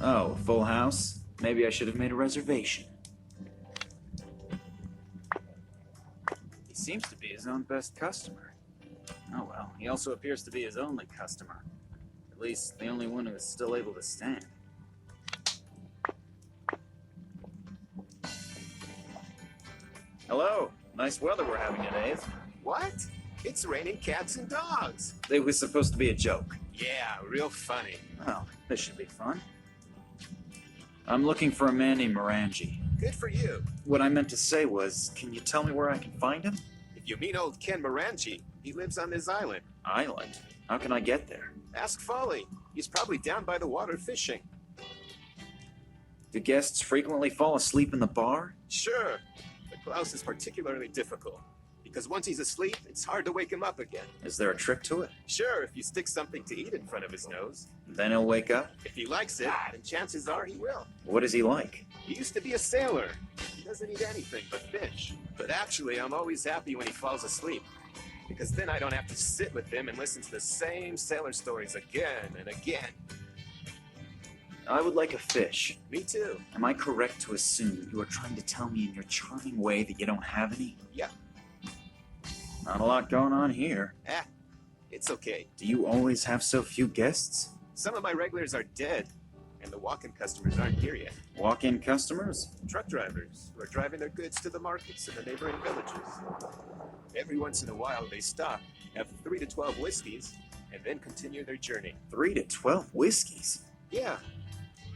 Oh, full house? Maybe I should have made a reservation. He seems to be his own best customer. Oh well, he also appears to be his only customer. At least, the only one who is still able to stand. Hello. Nice weather we're having today. What? It's raining cats and dogs. It was supposed to be a joke. Yeah, real funny. Well, this should be fun. I'm looking for a man named Morangi. Good for you. What I meant to say was, can you tell me where I can find him? If you mean old Ken Morangi, he lives on this island. Island? How can I get there? Ask Folly. He's probably down by the water fishing. Do guests frequently fall asleep in the bar? Sure. But Klaus is particularly difficult. Because once he's asleep, it's hard to wake him up again. Is there a trick to it? Sure, if you stick something to eat in front of his nose. Then he'll wake up? If he likes it, then chances are he will. What is he like? He used to be a sailor. He doesn't eat anything but fish. But actually, I'm always happy when he falls asleep. Because then I don't have to sit with him and listen to the same sailor stories again and again. I would like a fish. Me too. Am I correct to assume you are trying to tell me in your charming way that you don't have any? Yeah. Not a lot going on here. It's okay. Do you always have so few guests? Some of my regulars are dead, and the walk-in customers aren't here yet. Walk-in customers? Truck drivers who are driving their goods to the markets in the neighboring villages. Every once in a while, they stop, have 3 to 12 whiskeys, and then continue their journey. 3 to 12 whiskeys? Yeah,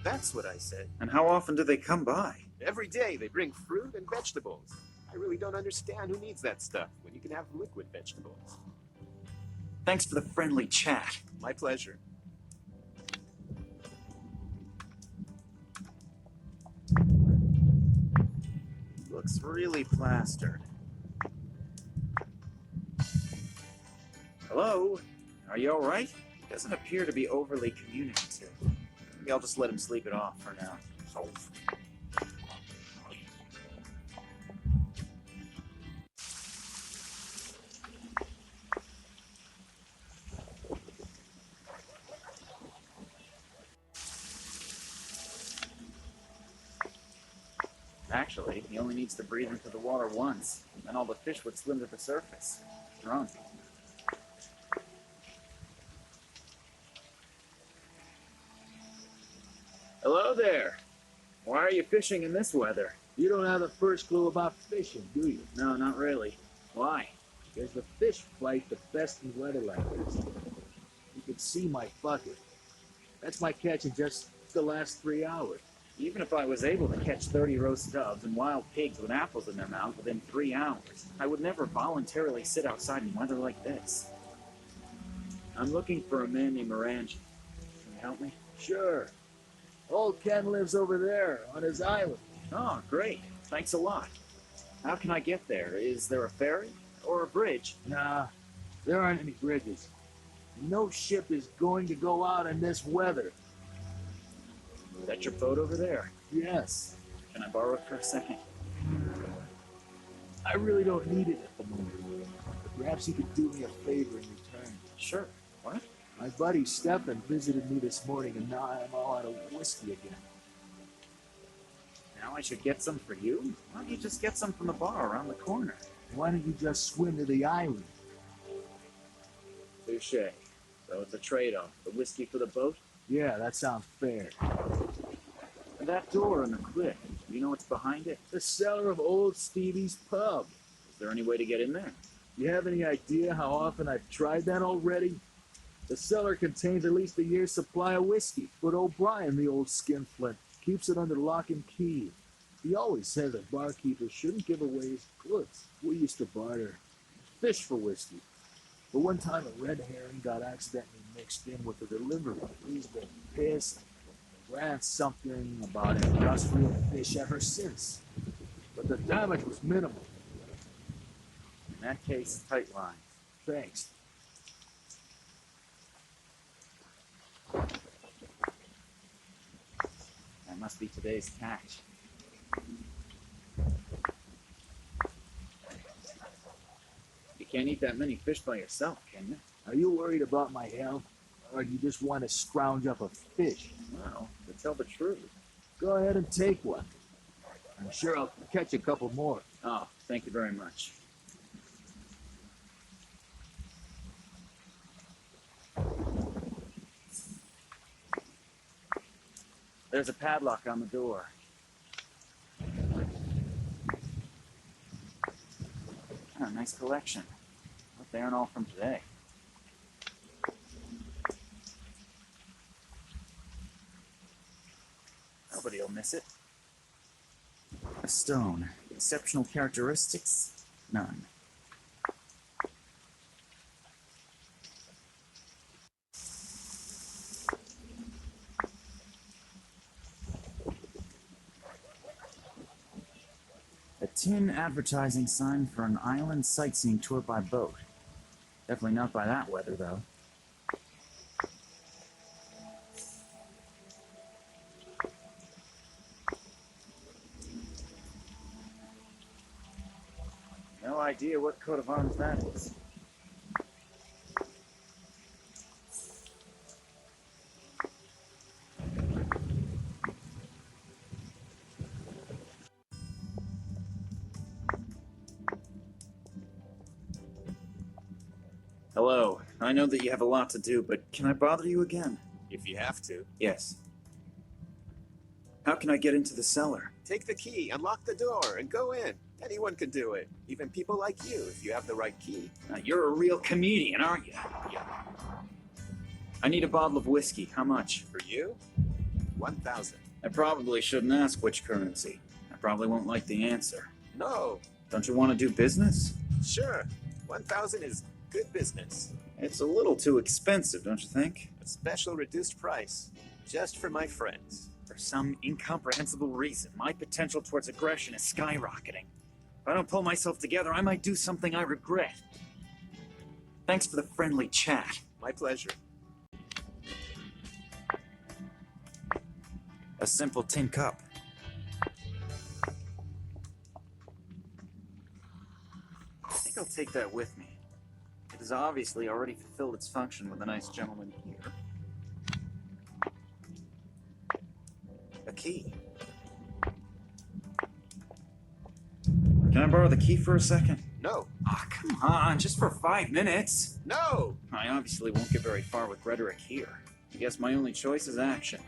that's what I said. And how often do they come by? Every day they bring fruit and vegetables. I really don't understand who needs that stuff when you can have liquid vegetables. Thanks for the friendly chat. My pleasure. Looks really plastered. Hello? Are you alright? He doesn't appear to be overly communicative. Maybe I'll just let him sleep it off for now. Actually, he only needs to breathe into the water once, and all the fish would swim to the surface. Drunk. Hello there. Why are you fishing in this weather? You don't have the first clue about fishing, do you? No, not really. Why? Because the fish fight the best in weather like this. You can see my bucket. That's my catch in just the last 3 hours. Even if I was able to catch 30 roast doves and wild pigs with apples in their mouth within 3 hours, I would never voluntarily sit outside in weather like this. I'm looking for a man named Morangi. Can you help me? Sure. Old Ken lives over there on his island. Oh, great. Thanks a lot. How can I get there? Is there a ferry? Or a bridge? Nah, there aren't any bridges. No ship is going to go out in this weather. Is that your boat over there? Yes. Can I borrow it for a second? I really don't need it at the moment. But perhaps you could do me a favor in return. Sure. What? My buddy Stefan visited me this morning, and now I'm all out of whiskey again. Now I should get some for you? Why don't you just get some from the bar around the corner? Why don't you just swim to the island? Touché. So it's a trade-off. The whiskey for the boat? Yeah, that sounds fair. And that door in the cliff, do you know what's behind it? The cellar of old Stevie's pub. Is there any way to get in there? You have any idea how often I've tried that already? The cellar contains at least a year's supply of whiskey, but O'Brien, the old skinflint, keeps it under lock and key. He always said that barkeepers shouldn't give away his goods. We used to barter fish for whiskey. But one time a red herring got accidentally mixed in with the delivery. He's been pissed and ran something about industrial fish ever since. But the damage was minimal. In that case, tight lines. Thanks. That must be today's catch. You can't eat that many fish by yourself, can you? Are you worried about my health? Or do you just want to scrounge up a fish? Well, the tell the truth. Go ahead and take one. I'm sure I'll catch a couple more. Oh, thank you very much. There's a padlock on the door. Oh, nice collection. But they aren't all from today. Nobody'll miss it. A stone. Exceptional characteristics? None. A tin advertising sign for an island sightseeing tour by boat. Definitely not by that weather, though. No idea what coat of arms that is. Hello. I know that you have a lot to do, but can I bother you again? If you have to. Yes. How can I get into the cellar? Take the key, unlock the door, and go in. Anyone can do it. Even people like you, if you have the right key. Now, you're a real comedian, aren't you? Yeah. I need a bottle of whiskey. How much? For you? 1,000. I probably shouldn't ask which currency. I probably won't like the answer. No. Don't you want to do business? Sure. 1,000 is good business. It's a little too expensive, don't you think? A special reduced price. Just for my friends. For some incomprehensible reason, my potential towards aggression is skyrocketing. If I don't pull myself together, I might do something I regret. Thanks for the friendly chat. My pleasure. A simple tin cup. I think I'll take that with me. It has obviously already fulfilled its function with a nice gentleman here. A key. Can I borrow the key for a second? No. Ah, come on, just for 5 minutes. No! I obviously won't get very far with rhetoric here. I guess my only choice is action.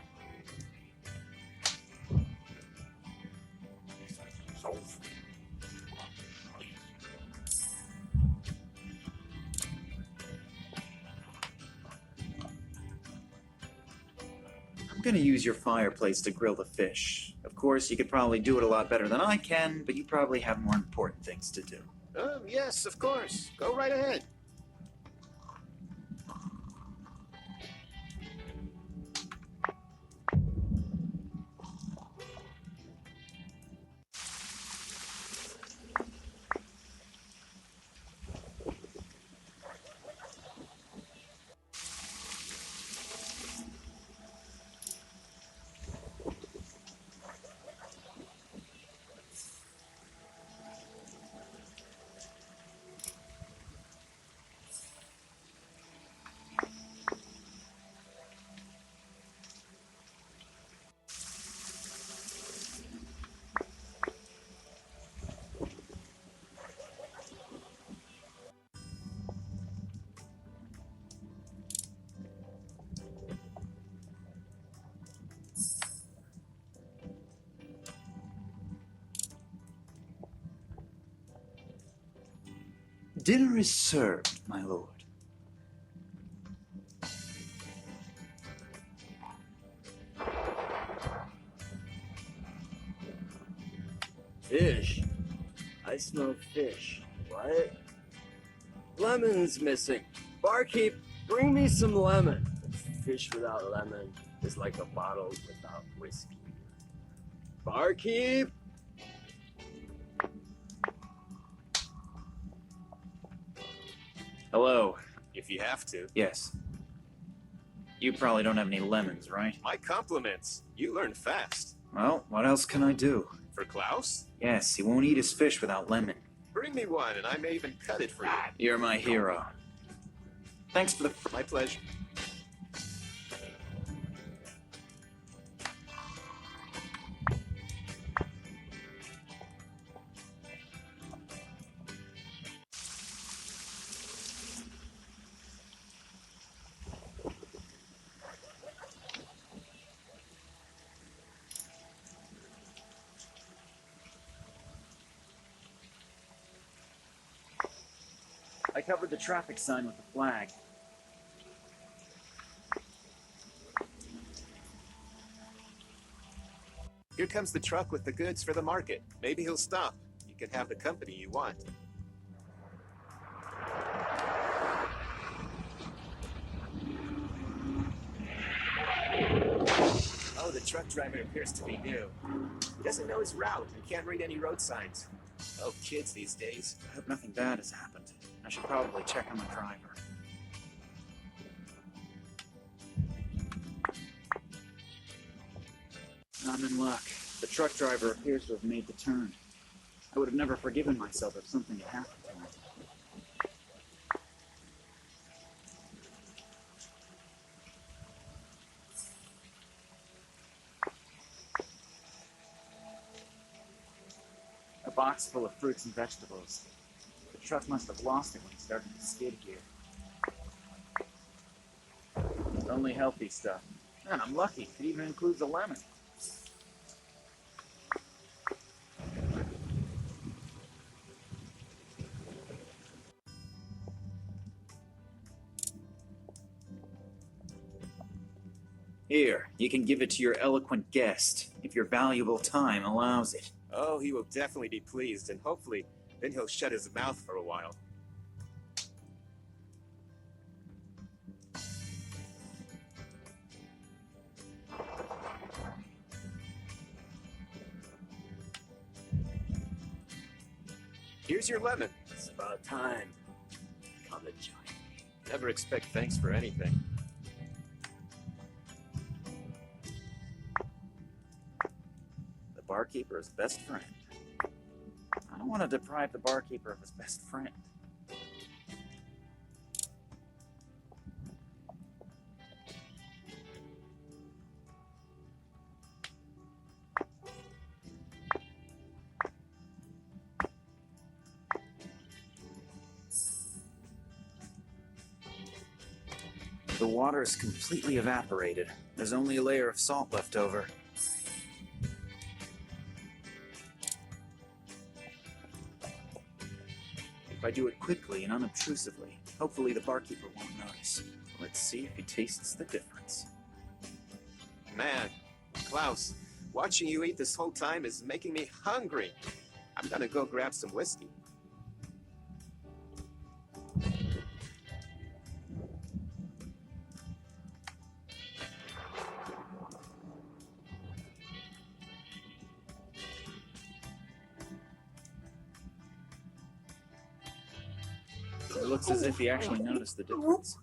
I'm gonna use your fireplace to grill the fish. Of course, you could probably do it a lot better than I can, but you probably have more important things to do. Yes, of course. Go right ahead. Dinner is served, my lord. Fish. I smell fish. What? Lemon's missing. Barkeep, bring me some lemon. Fish without lemon is like a bottle without whiskey. Barkeep! Hello. If you have to. Yes. You probably don't have any lemons, right? My compliments. You learn fast. Well, what else can I do? For Klaus? Yes, he won't eat his fish without lemon. Bring me one, and I may even cut it for you. You're my hero. Thanks for the... My pleasure. I covered the traffic sign with the flag. Here comes the truck with the goods for the market. Maybe he'll stop. You can have the company you want. Oh, the truck driver appears to be new. He doesn't know his route and can't read any road signs. Oh, kids these days. I hope nothing bad has happened. I should probably check on the driver. I'm in luck. The truck driver appears to have made the turn. I would have never forgiven myself if something had happened to him. A box full of fruits and vegetables. The truck must have lost it when it started to skid here. Only healthy stuff. Man, I'm lucky. It even includes a lemon. Here, you can give it to your eloquent guest, if your valuable time allows it. Oh, he will definitely be pleased, and hopefully, then he'll shut his mouth for a while. Here's your lemon. It's about time. Come and join me. Never expect thanks for anything. The barkeeper's best friend. I don't want to deprive the barkeeper of his best friend. The water is completely evaporated. There's only a layer of salt left over. If I do it quickly and unobtrusively, hopefully the barkeeper won't notice. Let's see if he tastes the difference. Man, Klaus, watching you eat this whole time is making me hungry. I'm gonna go grab some whiskey. It looks as if he actually noticed the difference.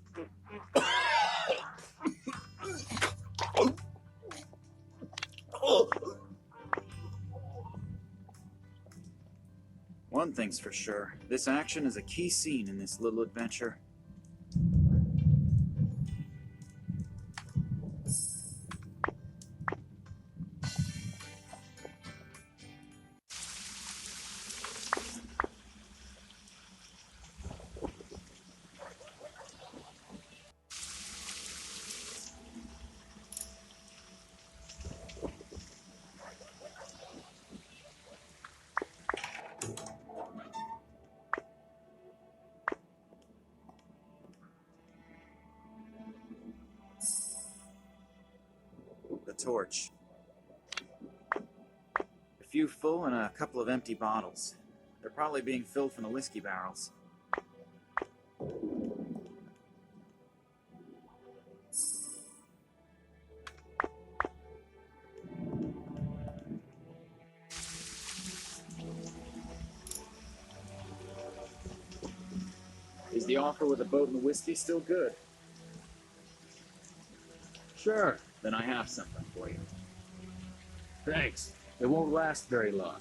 One thing's for sure, this action is a key scene in this little adventure. The torch. A few full and a couple of empty bottles. They're probably being filled from the whiskey barrels. Is the offer with the boat and the whiskey still good? Sure. Then I have something for you. Thanks. It won't last very long.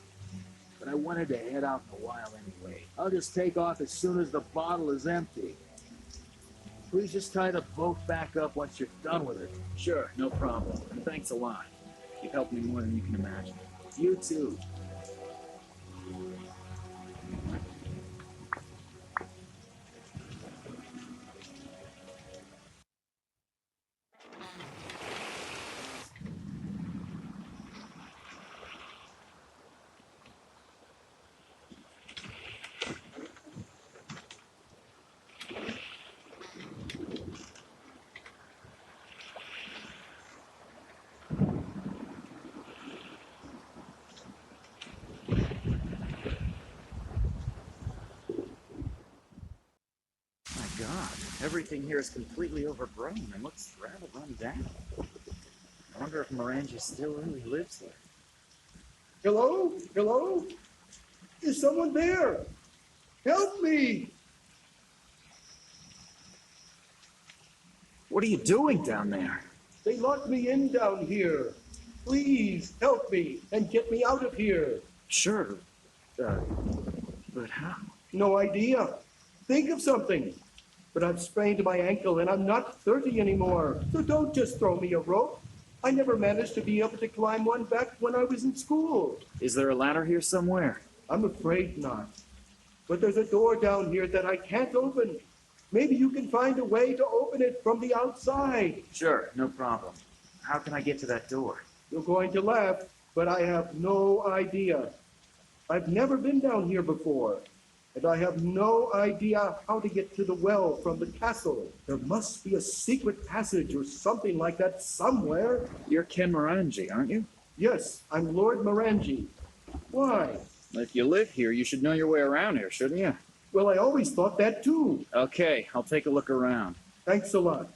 But I wanted to head out in a while anyway. I'll just take off as soon as the bottle is empty. Please just tie the boat back up once you're done with it. Sure, no problem. And thanks a lot. You've helped me more than you can imagine. You too. God, everything here is completely overgrown and looks rather run down. I wonder if Morangi still really lives here. Hello? Hello? Is someone there? Help me! What are you doing down there? They locked me in down here. Please help me and get me out of here. Sure, but how? No idea. Think of something. But I've sprained my ankle and I'm not 30 anymore. So don't just throw me a rope. I never managed to be able to climb one back when I was in school. Is there a ladder here somewhere? I'm afraid not. But there's a door down here that I can't open. Maybe you can find a way to open it from the outside. Sure, no problem. How can I get to that door? You're going to laugh, but I have no idea. I've never been down here before, and I have no idea how to get to the well from the castle. There must be a secret passage or something like that somewhere. You're Ken Morangi, aren't you? Yes, I'm Lord Morangi. Why? If you live here, you should know your way around here, shouldn't you? Well, I always thought that too. Okay, I'll take a look around. Thanks a lot.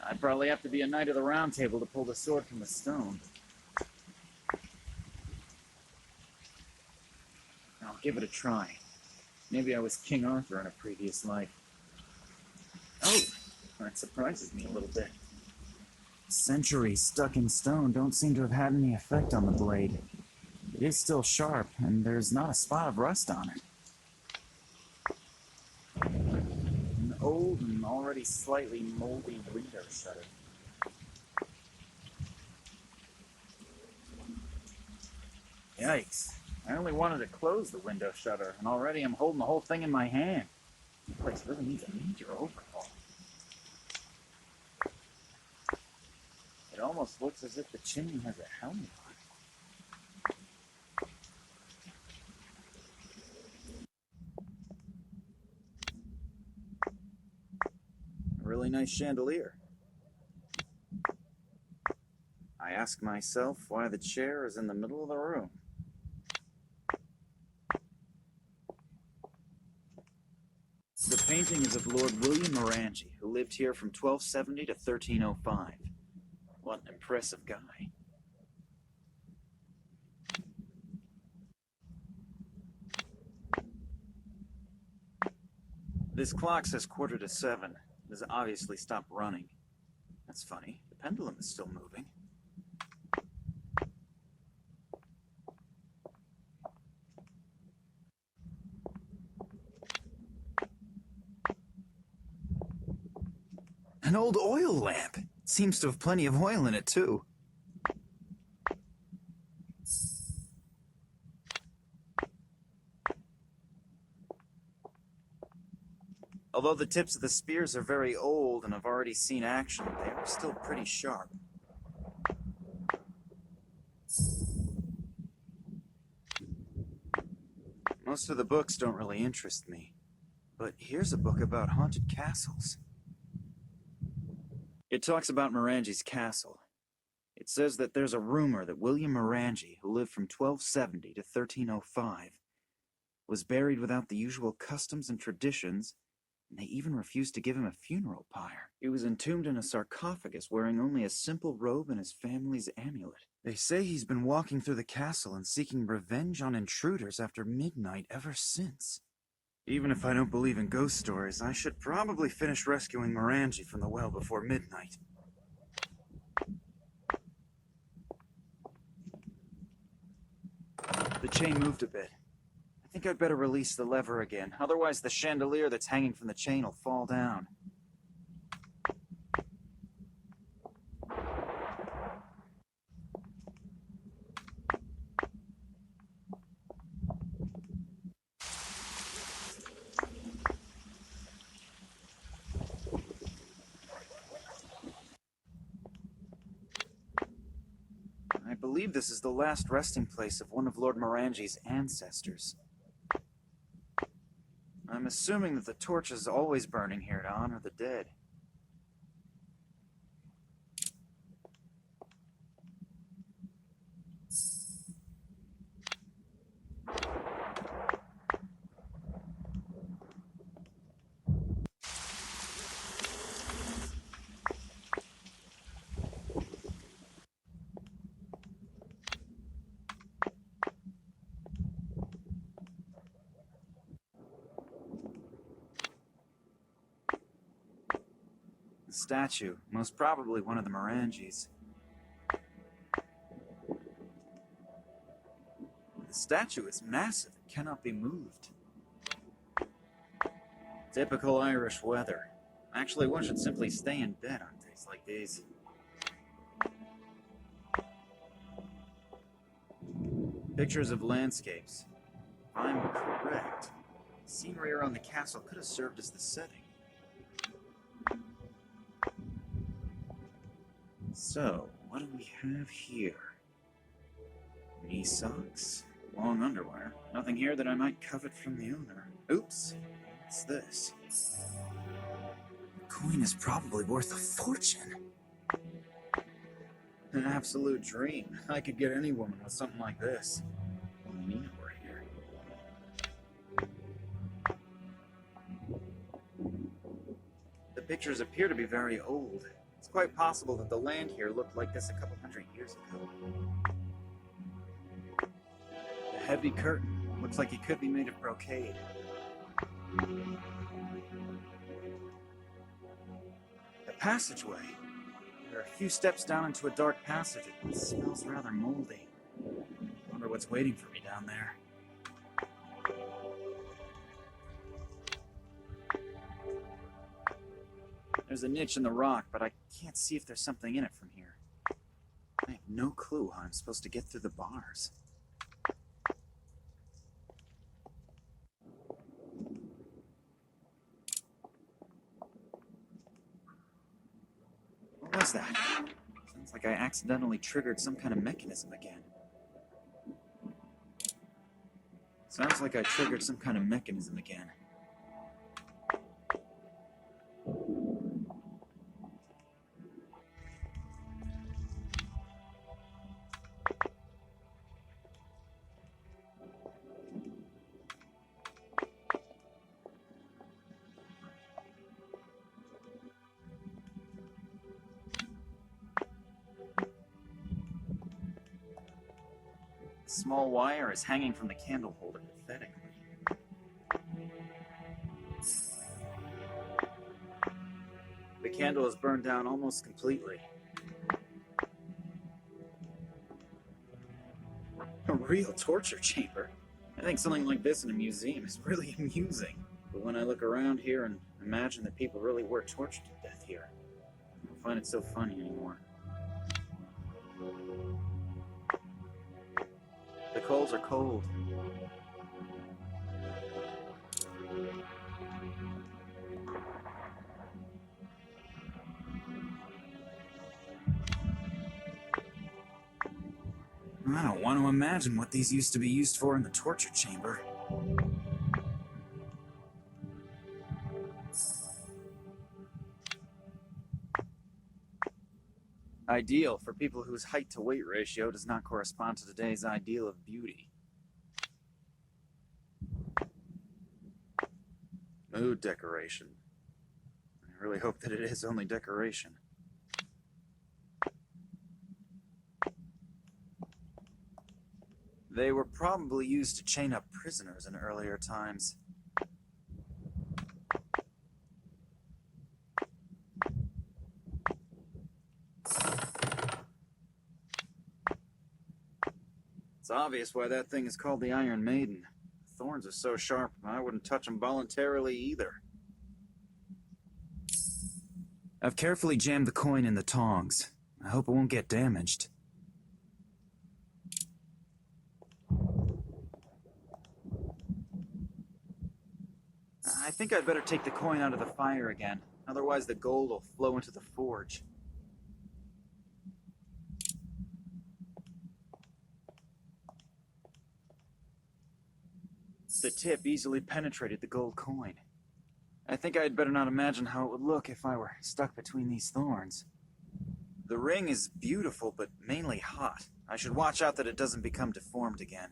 I'd probably have to be a knight of the round table to pull the sword from the stone. I'll give it a try. Maybe I was King Arthur in a previous life. Oh, that surprises me a little bit. Centuries stuck in stone don't seem to have had any effect on the blade. It is still sharp, and there's not a spot of rust on it. An old and already slightly moldy window shutter. Yikes. I only wanted to close the window shutter, and already I'm holding the whole thing in my hand. This place really needs a major overhaul. It almost looks as if the chimney has a helmet on. A really nice chandelier. I ask myself why the chair is in the middle of the room. The painting is of Lord William Morangi, who lived here from 1270 to 1305. What an impressive guy. This clock says 7:15. It has obviously stopped running. That's funny. The pendulum is still moving. An old oil lamp. It seems to have plenty of oil in it, too. Although the tips of the spears are very old and have already seen action, they are still pretty sharp. Most of the books don't really interest me, but here's a book about haunted castles. It talks about Morangi's castle. It says that there's a rumor that William Morangi, who lived from 1270 to 1305, was buried without the usual customs and traditions, and they even refused to give him a funeral pyre. He was entombed in a sarcophagus wearing only a simple robe and his family's amulet. They say he's been walking through the castle and seeking revenge on intruders after midnight ever since. Even if I don't believe in ghost stories, I should probably finish rescuing Morangi from the well before midnight. The chain moved a bit. I think I'd better release the lever again, otherwise the chandelier that's hanging from the chain will fall down. I believe this is the last resting place of one of Lord Morangi's ancestors. I'm assuming that the torch is always burning here to honor the dead. Statue, most probably one of the Morangis. The statue is massive and cannot be moved. Typical Irish weather. Actually, one should simply stay in bed on days like these. Pictures of landscapes. If I'm correct, the scenery around the castle could have served as the setting. So, what do we have here? Knee socks, long underwear. Nothing here that I might covet from the owner. Oops, what's this? The coin is probably worth a fortune. An absolute dream. I could get any woman with something like this. Only Nina were here. The pictures appear to be very old. It's quite possible that the land here looked like this a couple hundred years ago. The heavy curtain looks like it could be made of brocade. The passageway. There are a few steps down into a dark passage. It smells rather moldy. Wonder what's waiting for me down there. There's a niche in the rock, but I can't see if there's something in it from here. I have no clue how I'm supposed to get through the bars. What was that? Sounds like I accidentally triggered some kind of mechanism again. Sounds like I triggered some kind of mechanism again. The small wire is hanging from the candle holder pathetically. The candle is burned down almost completely. A real torture chamber. I think something like this in a museum is really amusing. But when I look around here and imagine that people really were tortured to death here, I don't find it so funny anymore. The coals are cold. I don't want to imagine what these used to be used for in the torture chamber. Ideal for people whose height to weight ratio does not correspond to today's ideal of beauty. Mood decoration. I really hope that it is only decoration. They were probably used to chain up prisoners in earlier times. It's obvious why that thing is called the Iron Maiden. The thorns are so sharp, I wouldn't touch them voluntarily either. I've carefully jammed the coin in the tongs. I hope it won't get damaged. I think I'd better take the coin out of the fire again. Otherwise the gold will flow into the forge. The tip easily penetrated the gold coin. I think I'd better not imagine how it would look if I were stuck between these thorns. The ring is beautiful, but mainly hot. I should watch out that it doesn't become deformed again.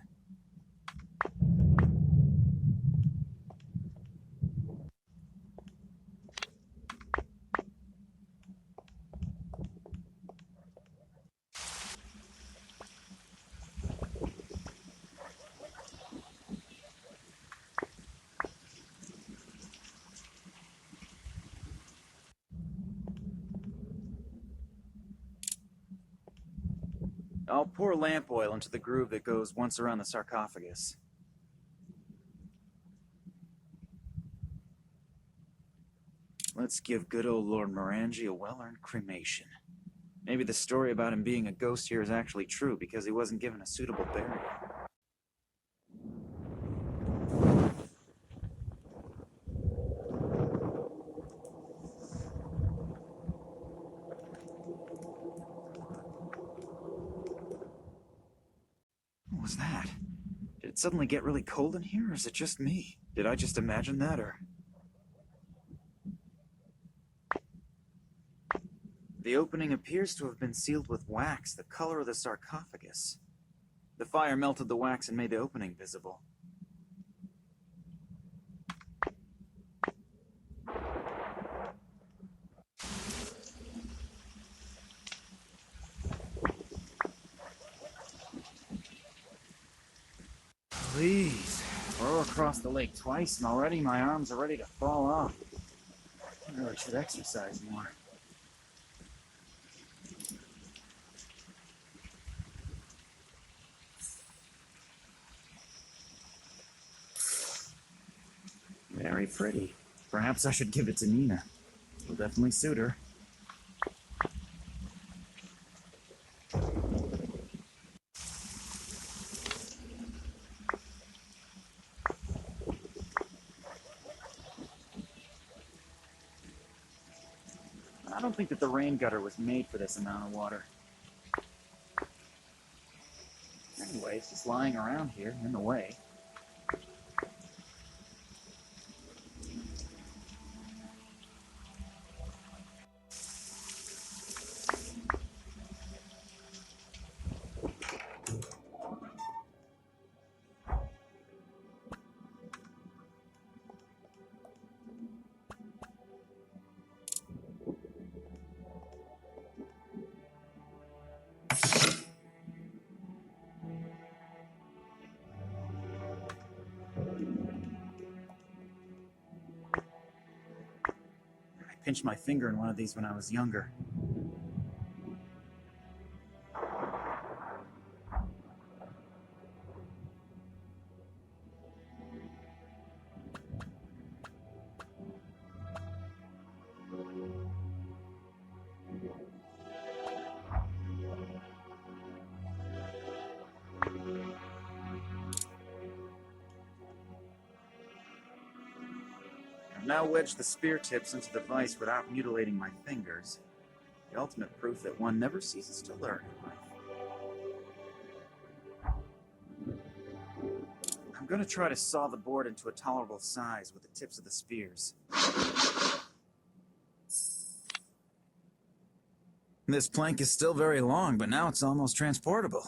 I'll pour lamp oil into the groove that goes once around the sarcophagus. Let's give good old Lord Morangi a well-earned cremation. Maybe the story about him being a ghost here is actually true because he wasn't given a suitable burial. What was that? Did it suddenly get really cold in here, or is it just me? Did I just imagine that, or... The opening appears to have been sealed with wax, the color of the sarcophagus. The fire melted the wax and made the opening visible. Please. Row across the lake twice, and already my arms are ready to fall off. I really should exercise more. Very pretty. Perhaps I should give it to Nina. It'll definitely suit her. I don't think that the rain gutter was made for this amount of water. Anyway, it's just lying around here, in the way. I pinched my finger in one of these when I was younger. I've now wedged the spear tips into the vise without mutilating my fingers. The ultimate proof that one never ceases to learn in life. I'm going to try to saw the board into a tolerable size with the tips of the spears. This plank is still very long, but now it's almost transportable.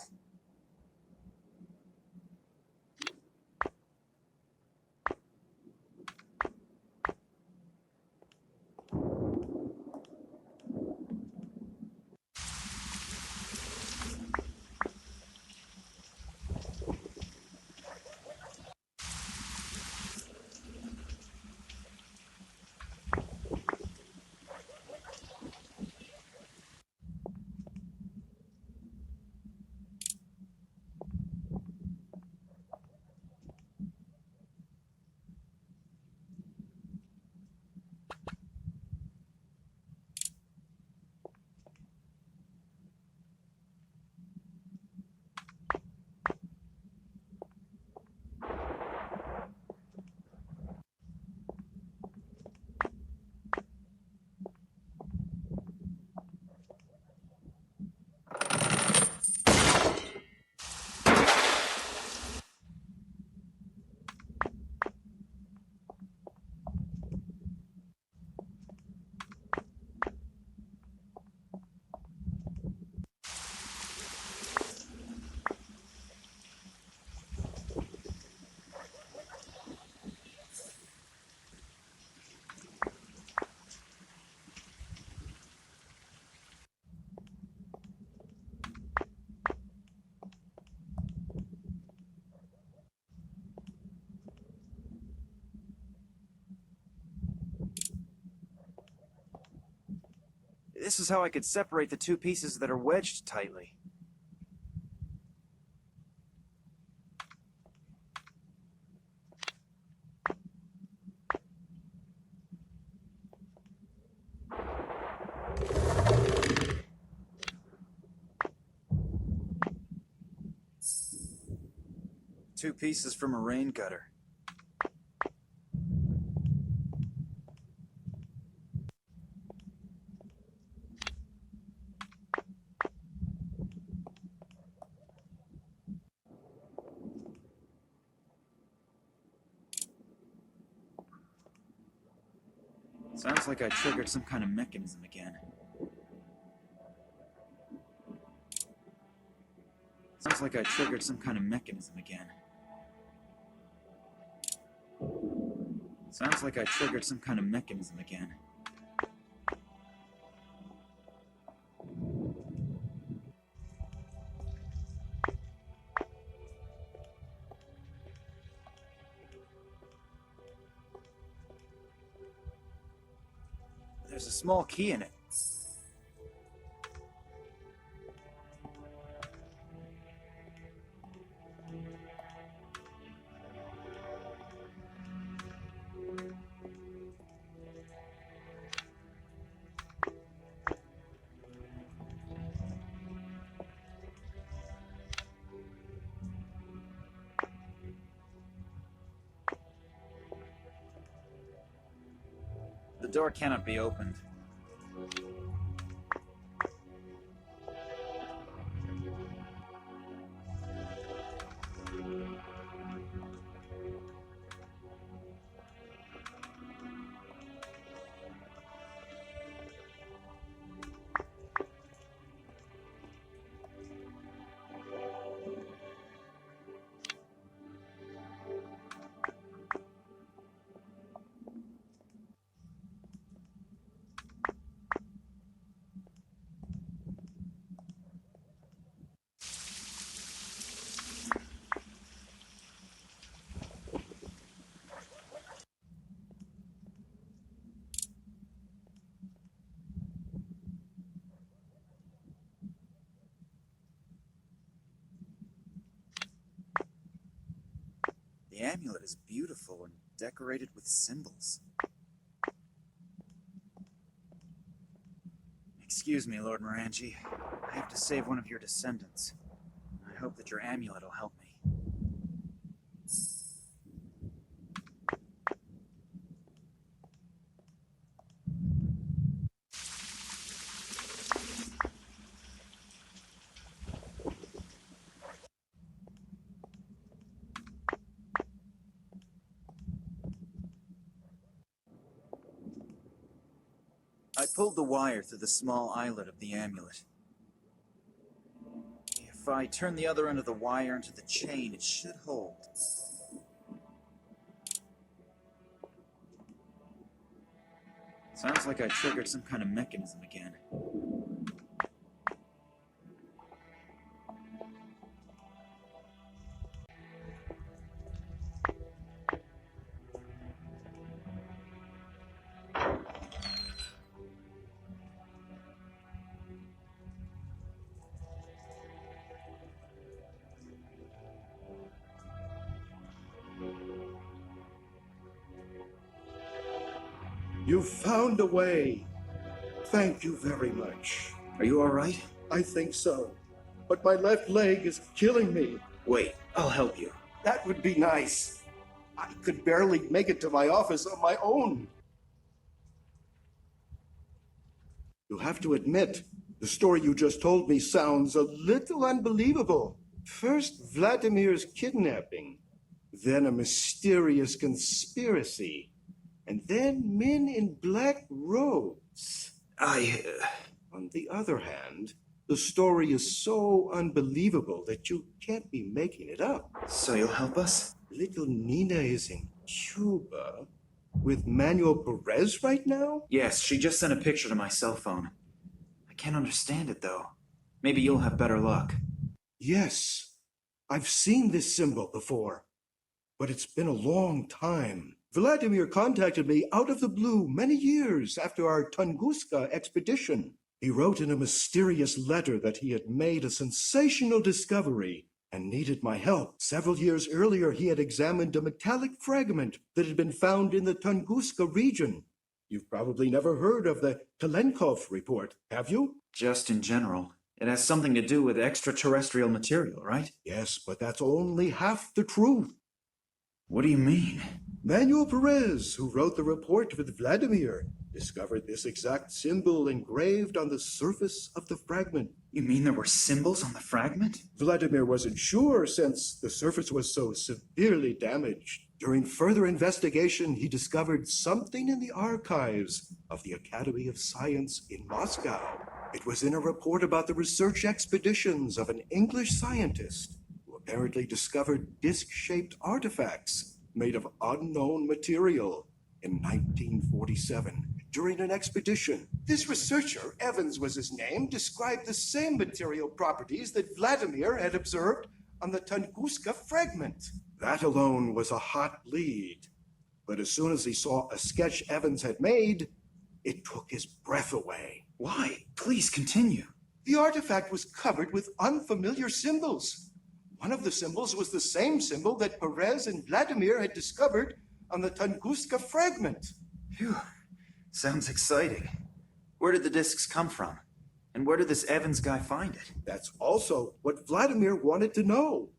This is how I could separate the two pieces that are wedged tightly. 2 pieces from a rain gutter. Sounds like I triggered some kind of mechanism again. Sounds like I triggered some kind of mechanism again. Sounds like I triggered some kind of mechanism again. There's a small key in it. The door cannot be opened. The amulet is beautiful and decorated with symbols. Excuse me, Lord Morangi. I have to save one of your descendants. I hope that your amulet will help me. I pulled the wire through the small eyelet of the amulet. If I turn the other end of the wire into the chain, it should hold. Sounds like I triggered some kind of mechanism again. You found a way. Thank you very much. Are you all right? I think so. But my left leg is killing me. Wait, I'll help you. That would be nice. I could barely make it to my office on my own. You have to admit, the story you just told me sounds a little unbelievable. First, Vladimir's kidnapping, then a mysterious conspiracy, and then men in black robes. On the other hand, the story is so unbelievable that you can't be making it up. So you'll help us? Little Nina is in Cuba with Manuel Perez right now? Yes, she just sent a picture to my cell phone. I can't understand it, though. Maybe you'll have better luck. Yes, I've seen this symbol before, but it's been a long time. Vladimir contacted me out of the blue many years after our Tunguska expedition. He wrote in a mysterious letter that he had made a sensational discovery and needed my help. Several years earlier, he had examined a metallic fragment that had been found in the Tunguska region. You've probably never heard of the Kalenkow report, have you? Just in general. It has something to do with extraterrestrial material, right? Yes, but that's only half the truth. What do you mean? Manuel Perez, who wrote the report with Vladimir, discovered this exact symbol engraved on the surface of the fragment. You mean there were symbols on the fragment? Vladimir wasn't sure since the surface was so severely damaged. During further investigation, he discovered something in the archives of the Academy of Science in Moscow. It was in a report about the research expeditions of an English scientist who apparently discovered disc-shaped artifacts made of unknown material in 1947 during an expedition. This researcher, Evans was his name, described the same material properties that Vladimir had observed on the Tunguska fragment. That alone was a hot lead. But as soon as he saw a sketch Evans had made, it took his breath away. Why? Please continue. The artifact was covered with unfamiliar symbols. One of the symbols was the same symbol that Perez and Vladimir had discovered on the Tunguska fragment. Phew. Sounds exciting. Where did the discs come from? And where did this Evans guy find it? That's also what Vladimir wanted to know.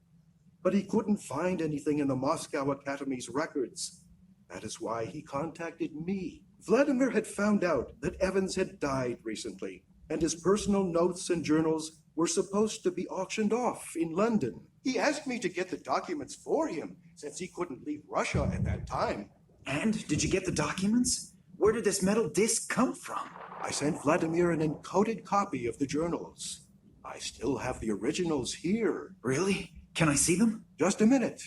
But he couldn't find anything in the Moscow Academy's records. That is why he contacted me. Vladimir had found out that Evans had died recently, and his personal notes and journals were supposed to be auctioned off in London. He asked me to get the documents for him, since he couldn't leave Russia at that time. And did you get the documents? Where did this metal disc come from? I sent Vladimir an encoded copy of the journals. I still have the originals here. Really? Can I see them? Just a minute.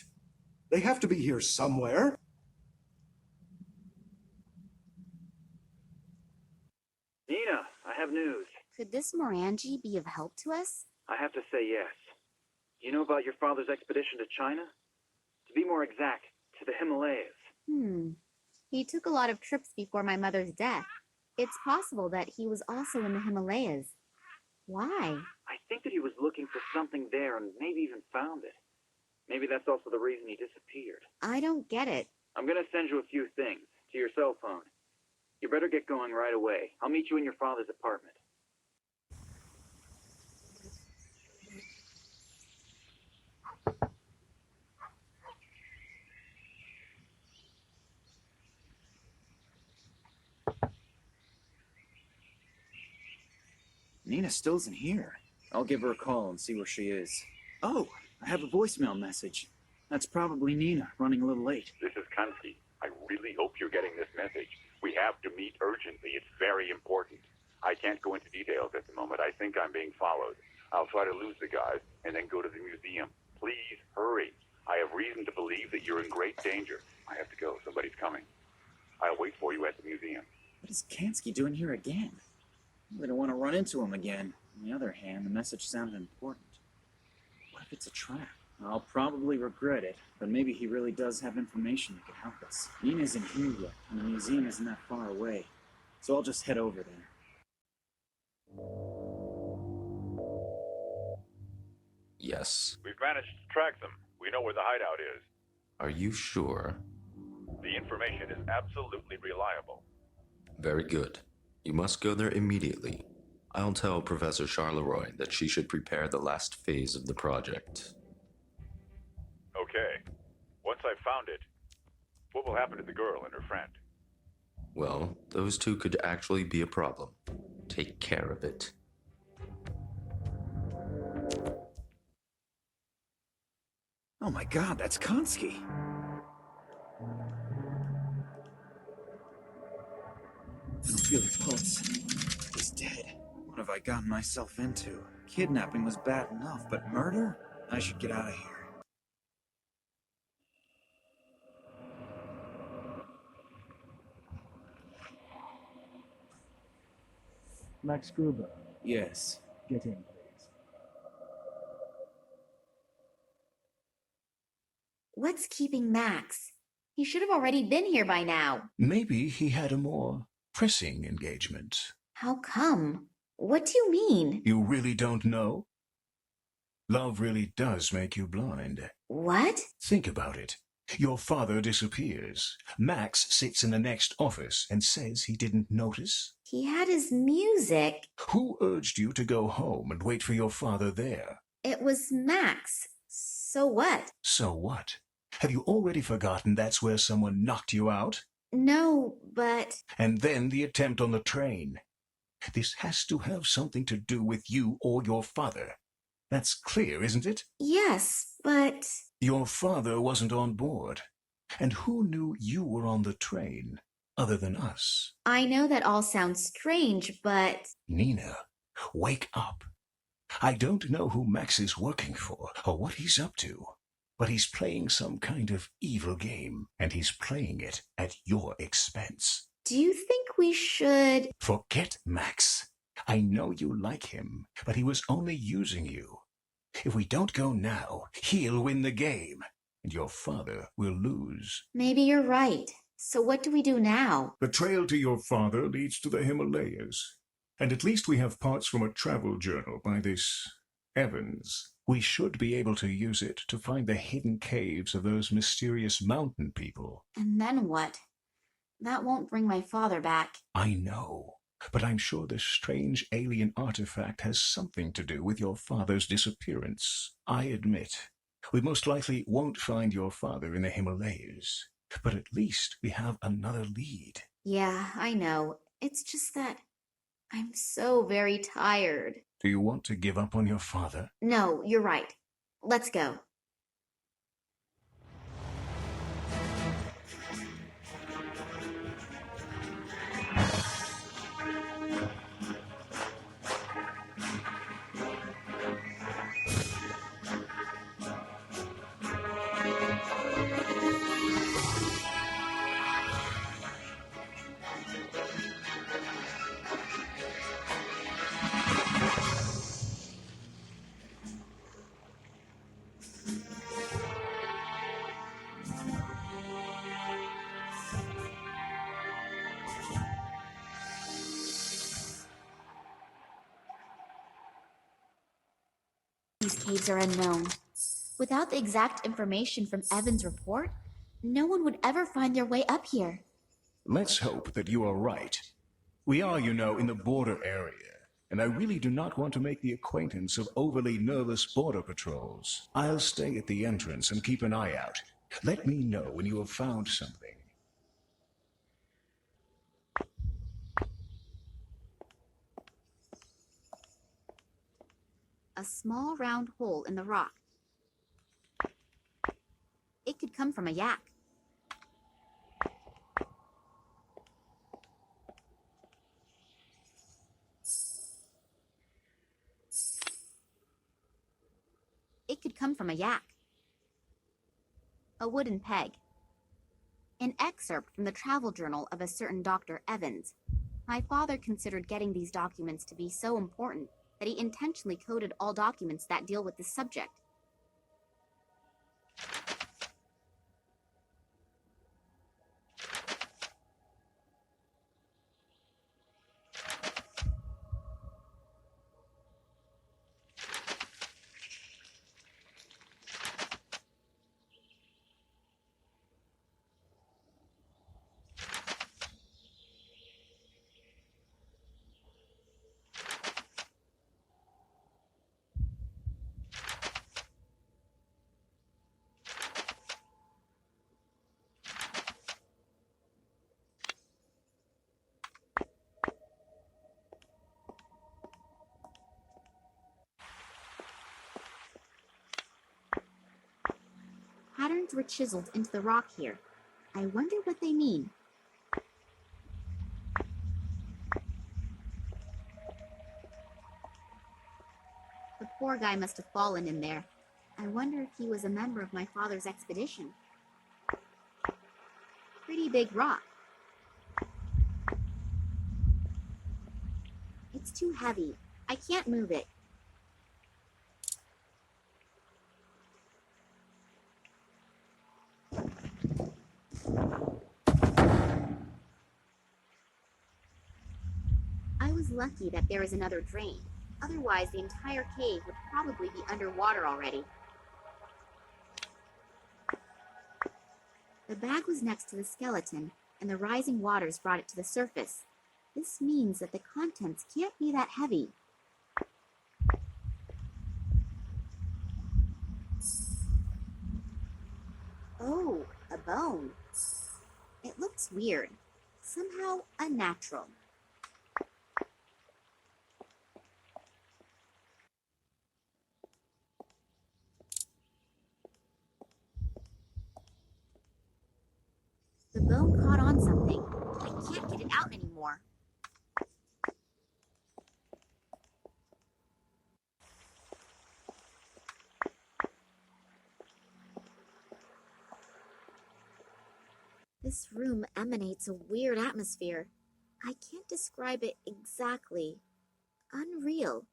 They have to be here somewhere. Nina, I have news. Could this Morangi be of help to us? I have to say yes. You know about your father's expedition to China? To be more exact, to the Himalayas. He took a lot of trips before my mother's death. It's possible that he was also in the Himalayas. Why? I think that he was looking for something there and maybe even found it. Maybe that's also the reason he disappeared. I don't get it. I'm going to send you a few things to your cell phone. You better get going right away. I'll meet you in your father's apartment. Nina still isn't here. I'll give her a call and see where she is. Oh, I have a voicemail message. That's probably Nina, running a little late. This is Kansky. I really hope you're getting this message. We have to meet urgently. It's very important. I can't go into details at the moment. I think I'm being followed. I'll try to lose the guys and then go to the museum. Please hurry. I have reason to believe that you're in great danger. I have to go. Somebody's coming. I'll wait for you at the museum. What is Kansky doing here again? I don't want to run into him again. On the other hand, the message sounded important. What if it's a trap? I'll probably regret it, but maybe he really does have information that could help us. Nina isn't here yet, and the museum isn't that far away, so I'll just head over there. Yes. We've managed to track them. We know where the hideout is. Are you sure? The information is absolutely reliable. Very good. You must go there immediately. I'll tell Professor Charleroi that she should prepare the last phase of the project. Okay. Once I've found it, what will happen to the girl and her friend? Well, those two could actually be a problem. Take care of it. Oh my god, that's Kansky! I don't feel his pulse. He's dead. What have I gotten myself into? Kidnapping was bad enough, but murder? I should get out of here. Max Gruber, Yes. get in, please. What's keeping Max? He should have already been here by now. Maybe he had a more pressing engagement. How come? What do you mean? You really don't know? Love really does make you blind. What? Think about it. Your father disappears. Max sits in the next office and says he didn't notice. He had his music. Who urged you to go home and wait for your father there? It was Max. So what? So what? Have you already forgotten that's where someone knocked you out? No, but... And then the attempt on the train. This has to have something to do with you or your father. That's clear, isn't it? Yes, but... Your father wasn't on board. And who knew you were on the train, other than us? I know that all sounds strange, but... Nina, wake up. I don't know who Max is working for or what he's up to, but he's playing some kind of evil game, and he's playing it at your expense. Do you think we should... Forget Max. I know you like him, but he was only using you. If we don't go now, he'll win the game, and your father will lose. Maybe you're right. So what do we do now? The trail to your father leads to the Himalayas, and at least we have parts from a travel journal by this Evans. We should be able to use it to find the hidden caves of those mysterious mountain people. And then what? That won't bring my father back. I know, but I'm sure this strange alien artifact has something to do with your father's disappearance. I admit, we most likely won't find your father in the Himalayas, but at least we have another lead. Yeah, I know. It's just that I'm so very tired. Do you want to give up on your father? No, you're right. Let's go. These caves are unknown. Without the exact information from Evan's report, no one would ever find their way up here. Let's hope that you are right. We are, you know, in the border area, and I really do not want to make the acquaintance of overly nervous border patrols. I'll stay at the entrance and keep an eye out. Let me know when you have found something. A small round hole in the rock. It could come from a yak. It could come from a yak. A wooden peg. An excerpt from the travel journal of a certain Dr. Evans. My father considered getting these documents to be so important that he intentionally coded all documents that deal with this subject. Patterns were chiseled into the rock here. I wonder what they mean. The poor guy must have fallen in there. I wonder if he was a member of my father's expedition. Pretty big rock. It's too heavy. I can't move it. I was lucky that there is another drain. Otherwise, the entire cave would probably be underwater already. The bag was next to the skeleton, and the rising waters brought it to the surface. This means that the contents can't be that heavy. Oh, a bone. It looks weird, somehow unnatural. The bone caught on something. I can't get it out anymore. This room emanates a weird atmosphere. I can't describe it exactly. Unreal,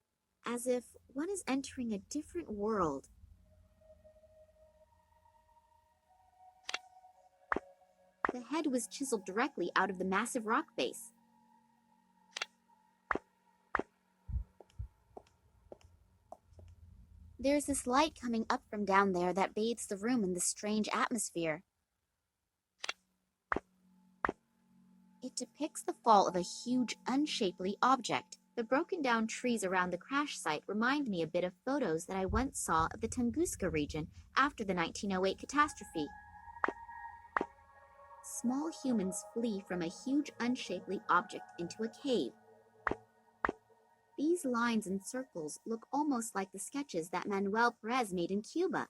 as if one is entering a different world. The head was chiseled directly out of the massive rock base. There's this light coming up from down there that bathes the room in this strange atmosphere. It depicts the fall of a huge, unshapely object. The broken down trees around the crash site remind me a bit of photos that I once saw of the Tunguska region after the 1908 catastrophe. Small humans flee from a huge, unshapely object into a cave. These lines and circles look almost like the sketches that Manuel Perez made in Cuba.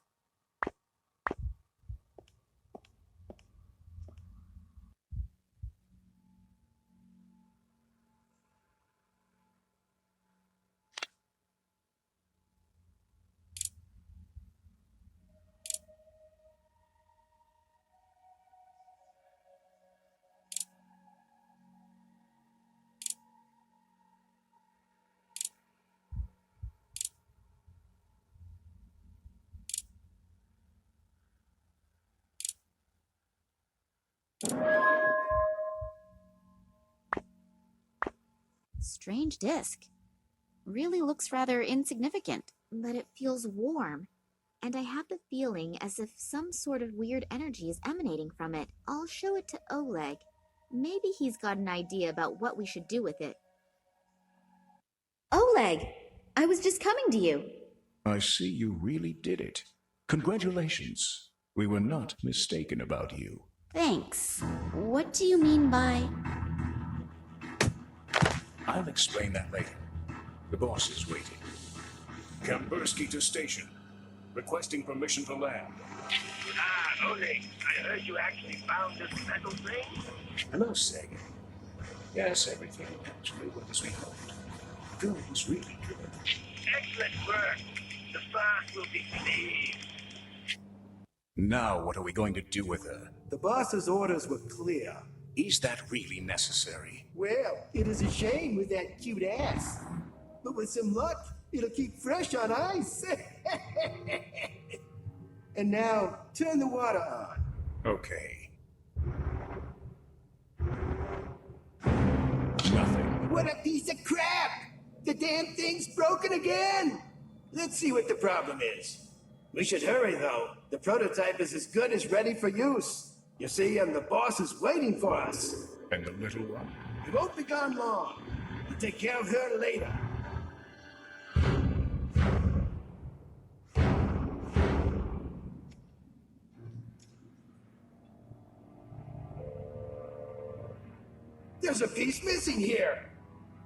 Strange disc. Really looks rather insignificant, but it feels warm, and I have the feeling as if some sort of weird energy is emanating from it. I'll show it to Oleg. Maybe he's got an idea about what we should do with it. Oleg! I was just coming to you. I see you really did it. Congratulations. We were not mistaken about you. Thanks. What do you mean by... I'll explain that later. The boss is waiting. Kambursky to station. Requesting permission to land. Ah, Oleg, I heard you actually found this metal thing? Hello, Sagan. Yes, everything actually went as we hoped. Girl was really good. Excellent work. The fast will be clean. Now what are we going to do with her? The boss's orders were clear. Is that really necessary? Well, it is a shame with that cute ass. But with some luck, it'll keep fresh on ice. And now, turn the water on. Okay. Nothing. What a piece of crap! The damn thing's broken again! Let's see what the problem is. We should hurry, though. The prototype is as good as ready for use. You see, and the boss is waiting for us. And the little one? It won't be gone long. We'll take care of her later. There's a piece missing here.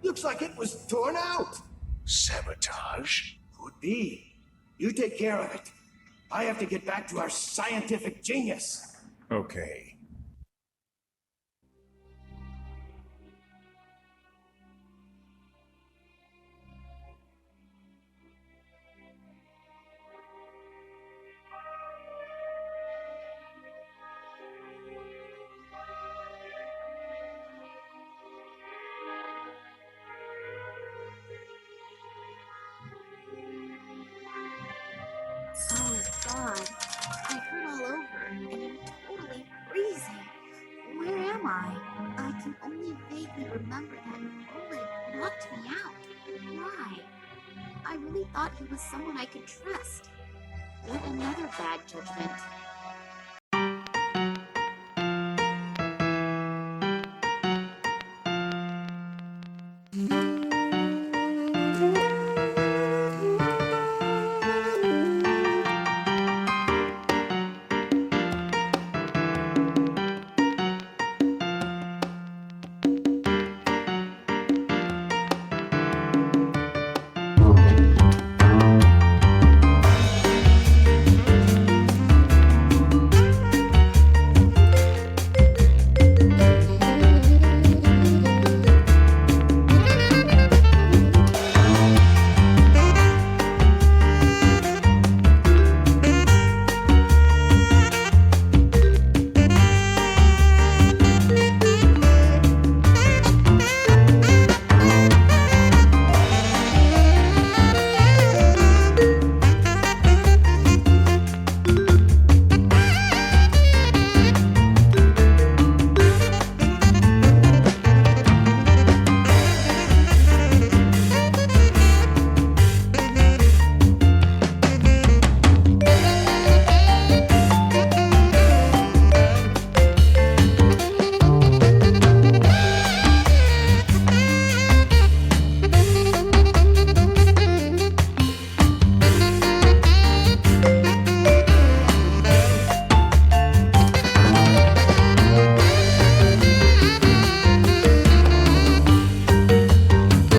Looks like it was torn out. Sabotage? Could be. You take care of it. I have to get back to our scientific genius. Okay. Oh, God. I hurt all over, and I'm totally freezing. Where am I? I can only vaguely remember that Oleg knocked me out. Why? I really thought he was someone I could trust. Yet another bad judgment.